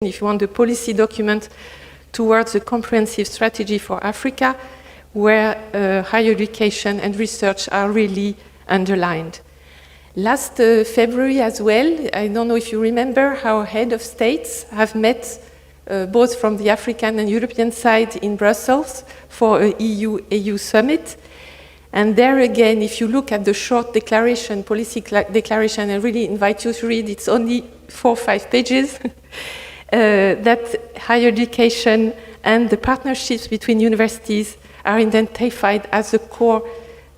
if you want, the policy document towards a comprehensive strategy for Africa, where higher education and research are really underlined. Last February as well, I don't know if you remember, our head of states have met both from the African and European side in Brussels for a EU summit. And there again, if you look at the short declaration, policy declaration, I really invite you to read, it's only 4 or 5 pages, that higher education and the partnerships between universities are identified as a core,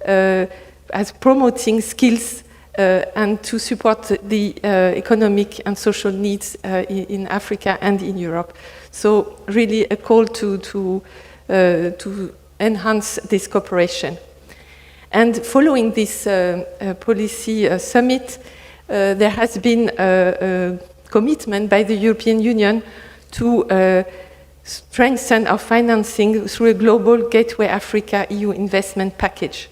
as promoting skills and to support the economic and social needs in Africa and in Europe. So really a call to enhance this cooperation. And following this policy summit, there has been a commitment by the European Union to strengthen our financing through a global Gateway Africa EU investment package.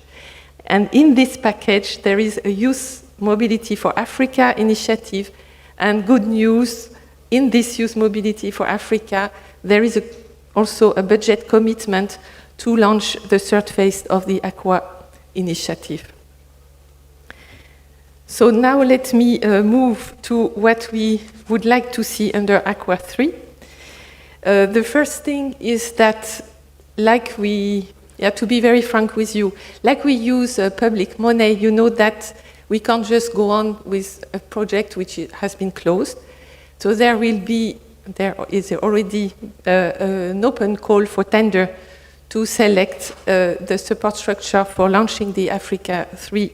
And in this package, there is a Youth Mobility for Africa initiative, and good news, in this Youth Mobility for Africa, there is also a budget commitment to launch the third phase of the HAQAA initiative. So now let me move to what we would like to see under HAQAA2. The first thing is that, to be very frank with you, like we use public money, you know that we can't just go on with a project which has been closed. So there is already an open call for tender to select the support structure for launching the HAQAA3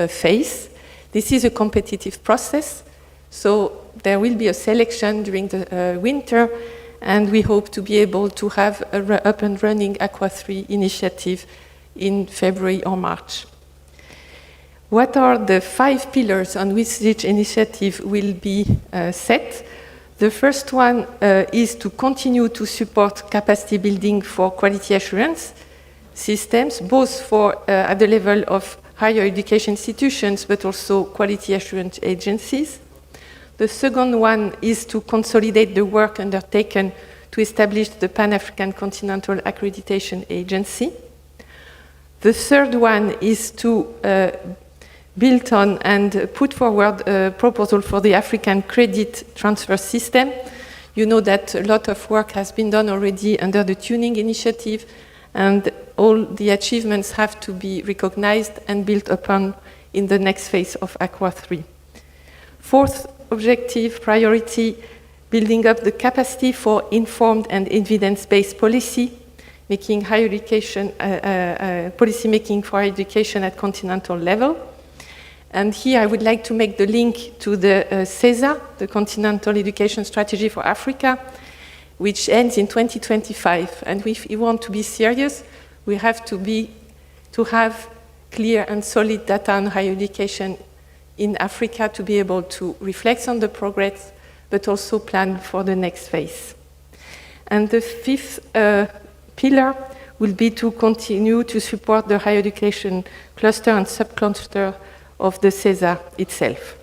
phase. This is a competitive process, so there will be a selection during the winter, and we hope to be able to have an up and running HAQAA3 initiative in February or March. What are the 5 pillars on which this initiative will be set? The first one is to continue to support capacity building for quality assurance systems, both at the level of higher education institutions, but also quality assurance agencies. The second one is to consolidate the work undertaken to establish the Pan-African Continental Accreditation Agency. The third one is to build on and put forward a proposal for the African credit transfer system. You know that a lot of work has been done already under the Tuning Initiative, and all the achievements have to be recognized and built upon in the next phase of HAQAA3. Fourth objective, priority, building up the capacity for informed and evidence-based policy, making higher education, policy making for higher education at continental level. And here I would like to make the link to the CESA, the Continental Education Strategy for Africa, which ends in 2025. And if we want to be serious, we have to have clear and solid data on higher education in Africa to be able to reflect on the progress, but also plan for the next phase. And the fifth pillar will be to continue to support the higher education cluster and subcluster of the CESA itself.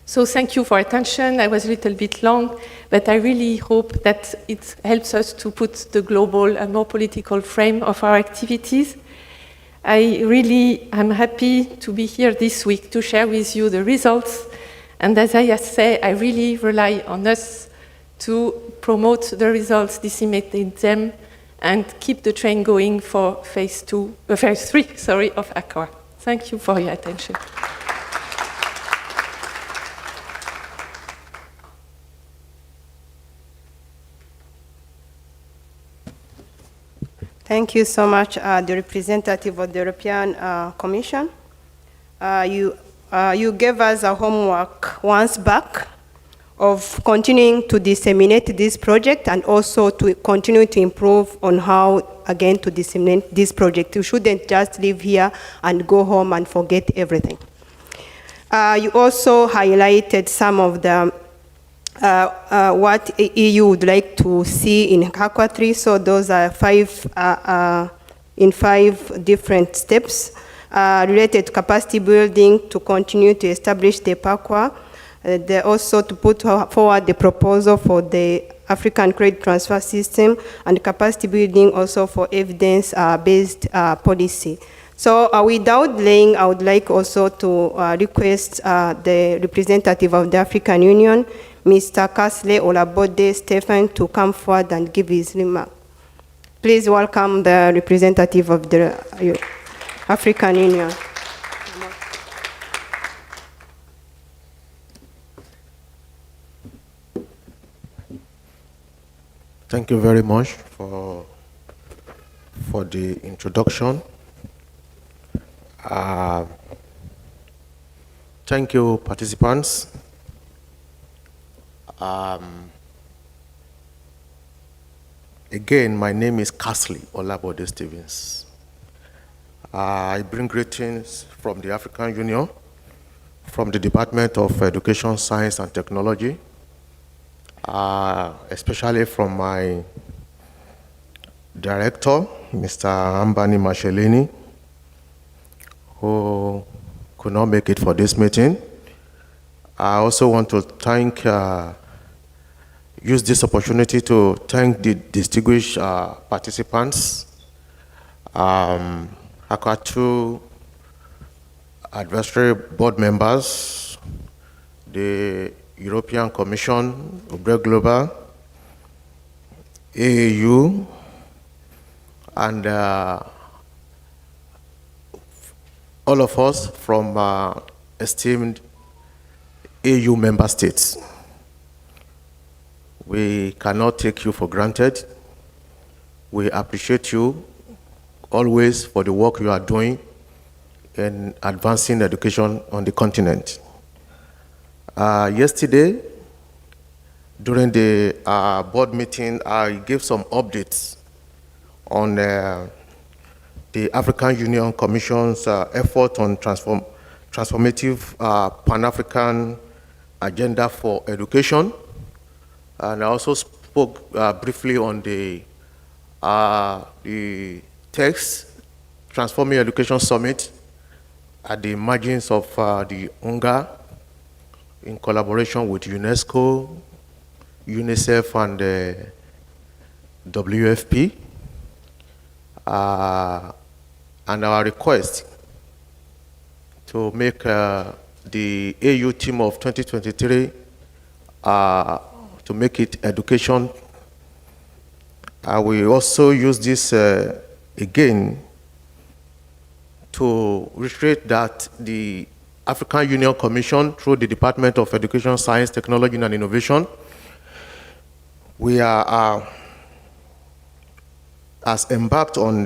So thank you for attention. I was a little bit long, but I really hope that it helps us to put the global and more political frame of our activities. I really am happy to be here this week to share with you the results. And as I say, I really rely on us to promote the results, disseminate them, and keep the train going for phase 3 of HAQAA. Thank you for your attention. Thank you so much, the representative of the European Commission. You gave us a homework once back of continuing to disseminate this project and also to continue to improve on how, again, to disseminate this project. You shouldn't just live here and go home and forget everything. You also highlighted some of the what EU would like to see in HAQAA3. So those are 5 different steps related to capacity building to continue to establish the HAQAA, They also to put forward the proposal for the African credit transfer system and capacity building also for evidence-based policy. So without delaying, I would like also to request the representative of the African Union, Mr. Kasley Olabode Stephen, to come forward and give his remark. Please welcome the representative of the African Union. Thank you very much for the introduction. Thank you, participants. Again, my name is Kasley Olabode Stevens. I bring greetings from the African Union, from the Department of Education, Science and Technology, especially from my director, Mr. Ambani Mashelini, who could not make it for this meeting. I also want to use this opportunity to thank the distinguished participants, HAQAA2 advisory board members, the European Commission, Ubre Global, AAU, and all of us from esteemed AU member states. We cannot take you for granted. We appreciate you always for the work you are doing in advancing education on the continent. Yesterday, during the board meeting, I gave some updates on the African Union Commission's effort on transformative Pan-African agenda for education. And I also spoke briefly on the text, Transforming Education Summit at the margins of the UNGA in collaboration with UNESCO, UNICEF, and WFP. And our request to make the AU team of 2023 to make it education. We also use this again to reiterate that the African Union Commission, through the Department of Education, Science, Technology, and Innovation, we are has embarked on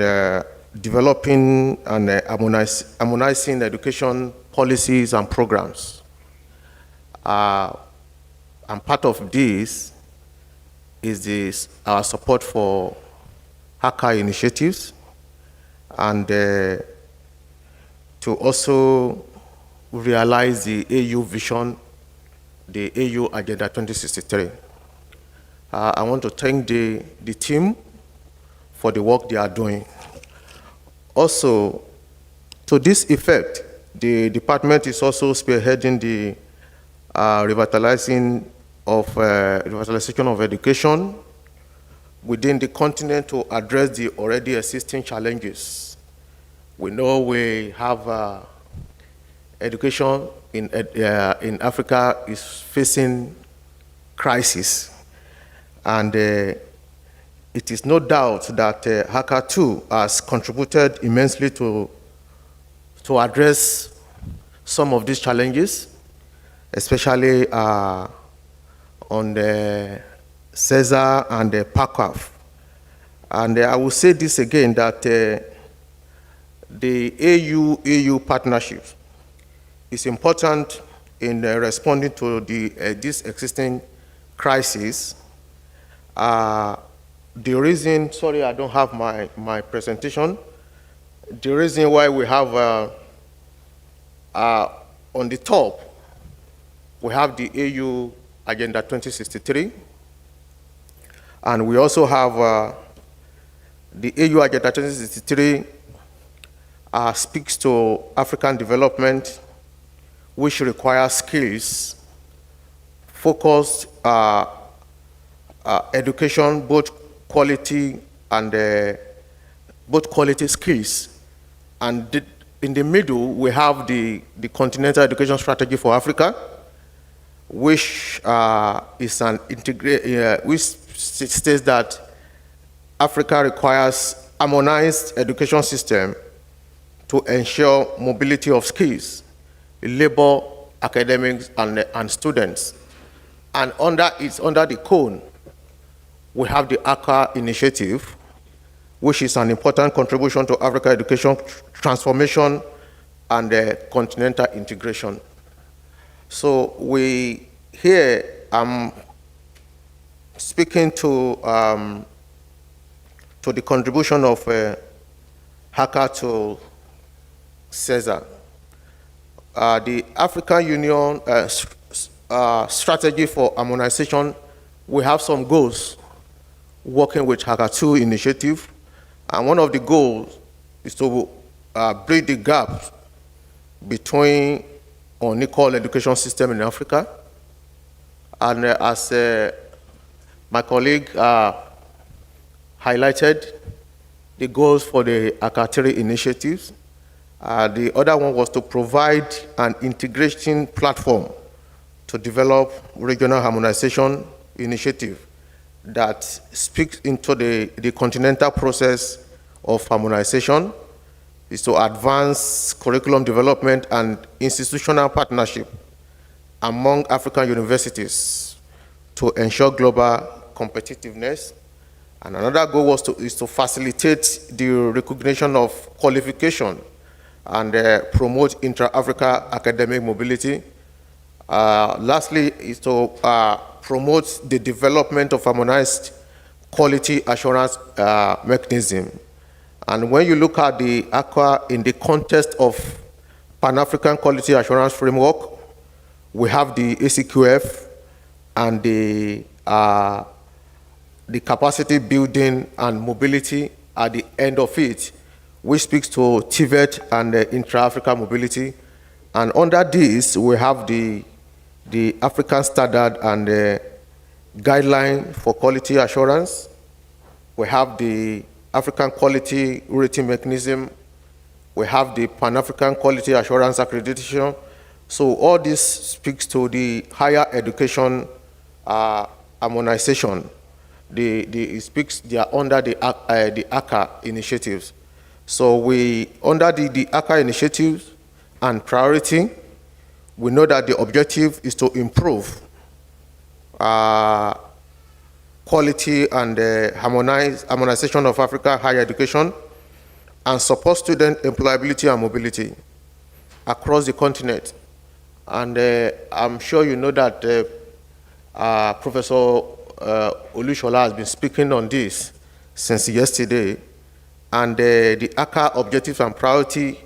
developing and harmonizing education policies and programs. And part of this is our support for HAQAA initiatives, and to also realize the AU vision, the AU Agenda 2063. I want to thank the team for the work they are doing. Also, to this effect, the department is also spearheading the revitalization of education within the continent to address the already existing challenges. We know we have education in Africa is facing crisis, and it is no doubt that HAQAA2 has contributed immensely to address some of these challenges, especially on the CESAR and the PACAF. And I will say this again, that the AU-EU partnership is important in responding to this existing crisis. The reason, sorry, I don't have my presentation. The reason why we have on the top, we have the AU Agenda 2063, and we also have the AU Agenda 2063 speaks to African development, which requires skills focused education, both quality and both quality skills. And in the middle, we have the Continental Education Strategy for Africa, which is an which states that Africa requires harmonized education system to ensure mobility of skills, labor, academics, and students. And under the cone, we have the HAQAA initiative, which is an important contribution to Africa education transformation and continental integration. So I'm speaking to the contribution of HAQAA to CESA. The African Union strategy for harmonization, we have some goals working with HAQAA2 initiative. And one of the goals is to bridge the gap between unequal education system in Africa. And as my colleague highlighted, the goals for the HAQAA2 initiatives. The other one was to provide an integration platform to develop regional harmonization initiative that speaks into the continental process of harmonization, is to advance curriculum development and institutional partnership among African universities to ensure global competitiveness. And another goal is to facilitate the recognition of qualification and promote intra-Africa academic mobility. Lastly, is to promote the development of harmonized quality assurance mechanism. And when you look at the HAQAA in the context of Pan-African Quality Assurance Framework, we have the ACQF and the capacity building and mobility at the end of it, which speaks to TVET and intra-Africa mobility. And under this, we have the African standard and guideline for quality assurance. We have the African quality rating mechanism. We have the Pan-African Quality Assurance Accreditation. So all this speaks to the higher education harmonization. They are under the HAQAA initiatives. So under the HAQAA initiatives and priority, we know that the objective is to improve quality and harmonization of African higher education and support student employability and mobility across the continent. And I'm sure you know that Professor Olushola has been speaking on this since yesterday. And the HAQAA objectives and priority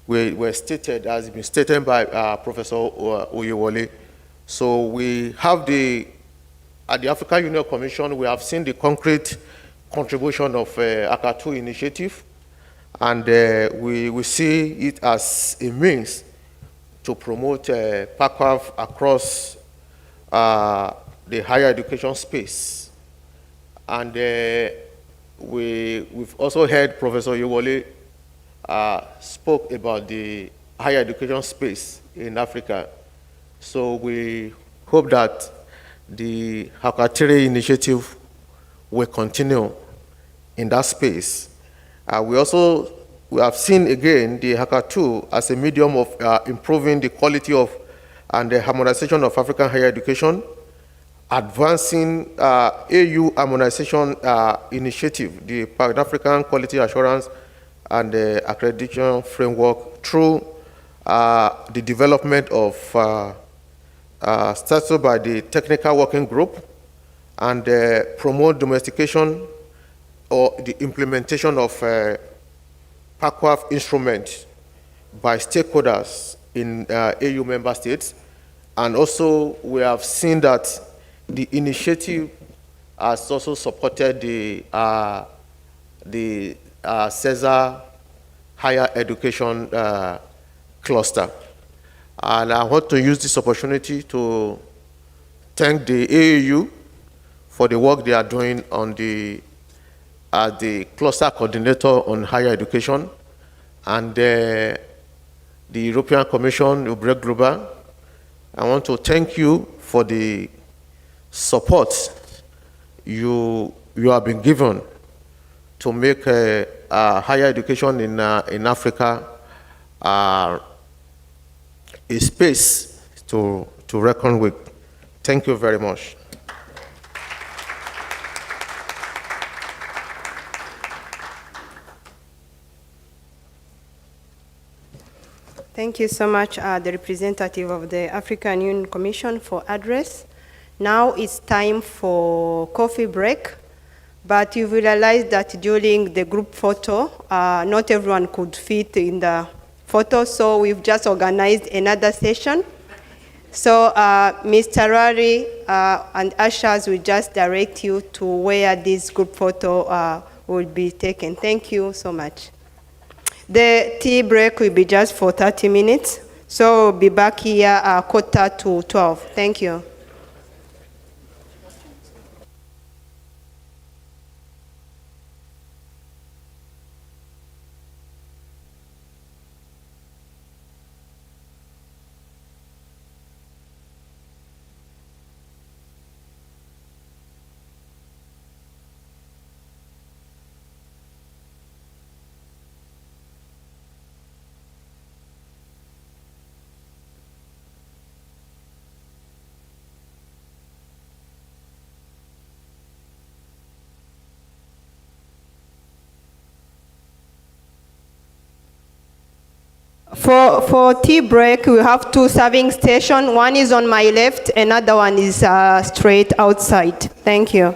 were stated, has been stated by Professor Oyewole. So we have at the African Union Commission, we have seen the concrete contribution of HAQAA2 initiative, and we see it as a means to promote PACWAF across the higher education space. And we've also heard Professor Oyewole spoke about the higher education space in Africa. So we hope that the HAQAA2 initiative will continue in that space. We have seen again the HAQAA2 as a medium of improving the quality of and the harmonization of African higher education, advancing AU harmonization initiative, the Pan-African Quality Assurance and the Accreditation Framework through the development of started by the Technical Working Group, and promote domestication or the implementation of PACWAF instruments by stakeholders in AU member states. And also we have seen that the initiative has also supported the CESA higher education cluster. And I want to use this opportunity to thank the AAU for the work they are doing on as the cluster coordinator on higher education, and the European Commission, Ubre Global. I want to thank you for the support you have been given to make higher education in Africa a space to reckon with. Thank you very much. Thank you so much, the representative of the African Union Commission for address. Now it's time for coffee break, but you realize that during the group photo, not everyone could fit in the photo, so we've just organized another session. So Mr. Rari and ushers will just direct you to where this group photo will be taken. Thank you so much. The tea break will be just for 30 minutes, so we'll be back here 11:45. Thank you. For tea break, we have 2 serving stations. One is on my left, another one is straight outside. Thank you.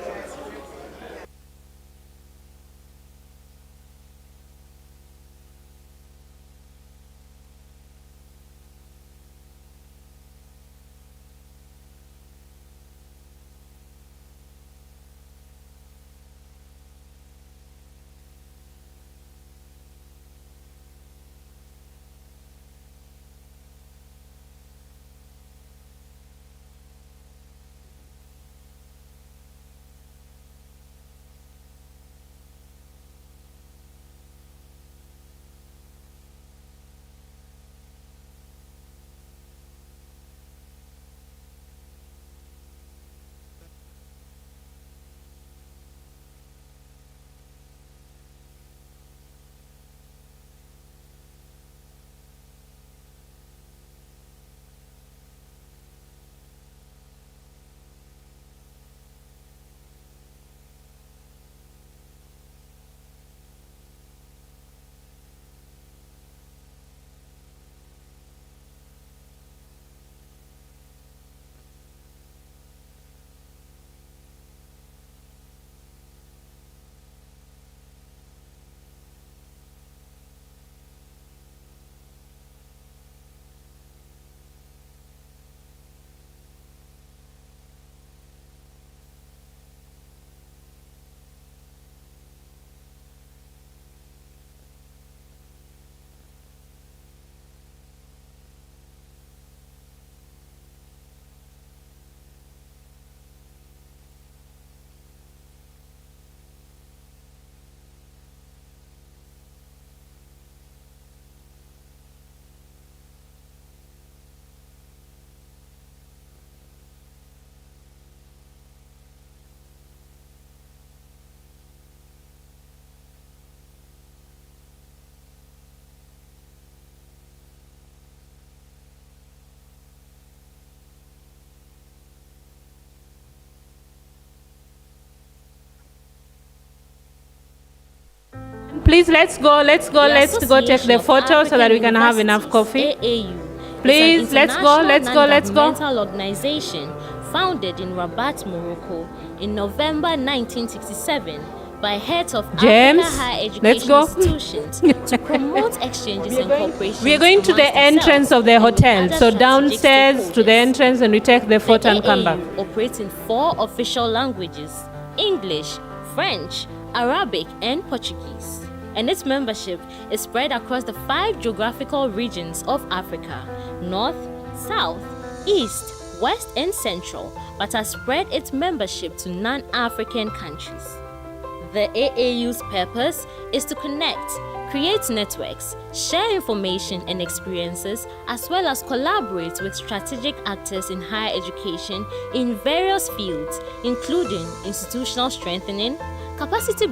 Please, let's go take the photo so that we can have enough coffee. HAQAA2 Please, let's go. non-governmental organization founded in Rabat, Morocco in November 1967 by heads of James, African higher education let's go. institutions to promote exchanges and cooperation. We are going to the entrance of the hotel, so downstairs to the entrance, and we take the photo and come back. Operates in 4 official languages: English, French, Arabic, and Portuguese. And its membership is spread across the 5 geographical regions of Africa: North, South, East, West, and Central, but has spread its membership to non-African countries. The AAU's purpose is to connect, create networks, share information and experiences, as well as collaborate with strategic actors in higher education in various fields, including institutional strengthening, capacity